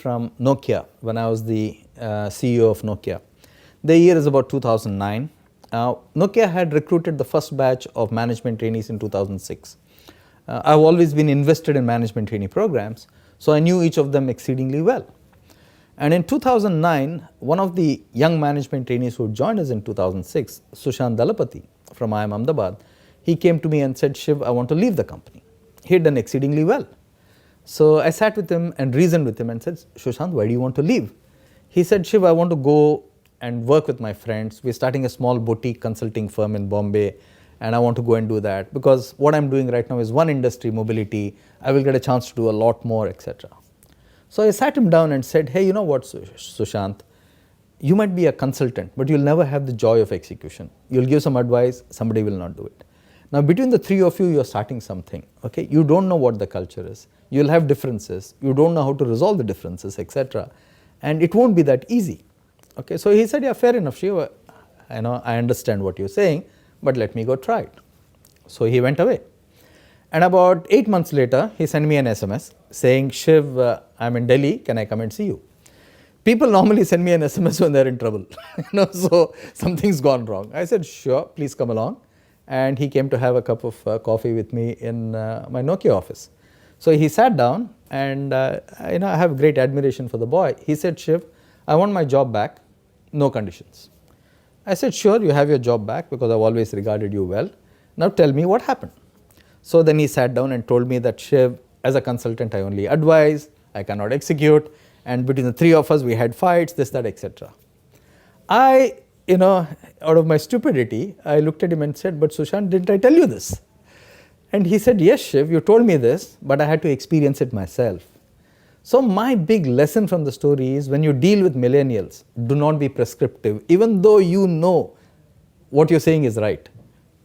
from Nokia when I was the CEO of Nokia. The year is about 2009. Nokia had recruited the first batch of management trainees in 2006. I've always been invested in management trainee programs, so I knew each of them exceedingly well. And in 2009, one of the young management trainees who joined us in 2006, Sushant Dalapati from IIM Ahmedabad, he came to me and said, Shiv, I want to leave the company. He had done exceedingly well. So I sat with him and reasoned with him and said, Sushant, why do you want to leave? He said, Shiv, I want to go and work with my friends. We're starting a small boutique consulting firm in Bombay, and I want to go and do that because what I'm doing right now is one industry, mobility. I will get a chance to do a lot more, etc. So I sat him down and said, hey, you know what, Sushant, you might be a consultant, but you'll never have the joy of execution. You'll give some advice, somebody will not do it. Now, between the three of you, you're starting something, okay? You don't know what the culture is. You'll have differences. You don't know how to resolve the differences, etc. And it won't be that easy, okay? So he said, yeah, fair enough, Shiva. I understand what you're saying, but let me go try it. So he went away. And about 8 months later, he sent me an SMS saying, Shiv, I'm in Delhi, can I come and see you? People normally send me an SMS when they're in trouble, so something's gone wrong. I said, sure, please come along. And he came to have a cup of coffee with me in my Nokia office. So he sat down and I have great admiration for the boy. He said, Shiv, I want my job back, no conditions. I said, sure, you have your job back because I've always regarded you well. Now tell me what happened. So then he sat down and told me that, Shiv, as a consultant, I only advise, I cannot execute, and between the three of us, we had fights, this, that, etc. I, out of my stupidity, I looked at him and said, but Sushant, didn't I tell you this? And he said, yes, Shiv, you told me this, but I had to experience it myself. So my big lesson from the story is when you deal with millennials, do not be prescriptive, even though you know what you're saying is right.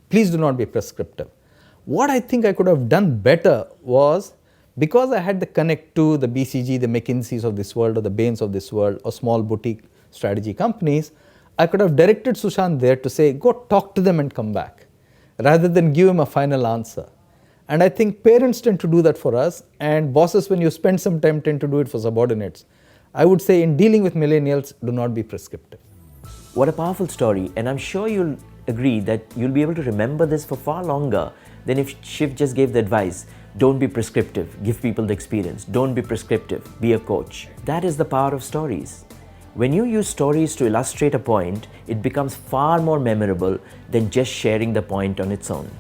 Please do not be prescriptive. What I think I could have done better was, because I had the connect to the BCG, the McKinseys of this world, or the Bains of this world, or small boutique strategy companies, I could have directed Sushant there to say, go talk to them and come back, rather than give him a final answer. And I think parents tend to do that for us, and bosses, when you spend some time, tend to do it for subordinates. I would say in dealing with millennials, do not be prescriptive. What a powerful story, and I'm sure you'll agree that you'll be able to remember this for far longer than if Shiv just gave the advice. Don't be prescriptive, give people the experience. Don't be prescriptive, be a coach. That is the power of stories. When you use stories to illustrate a point, it becomes far more memorable than just sharing the point on its own.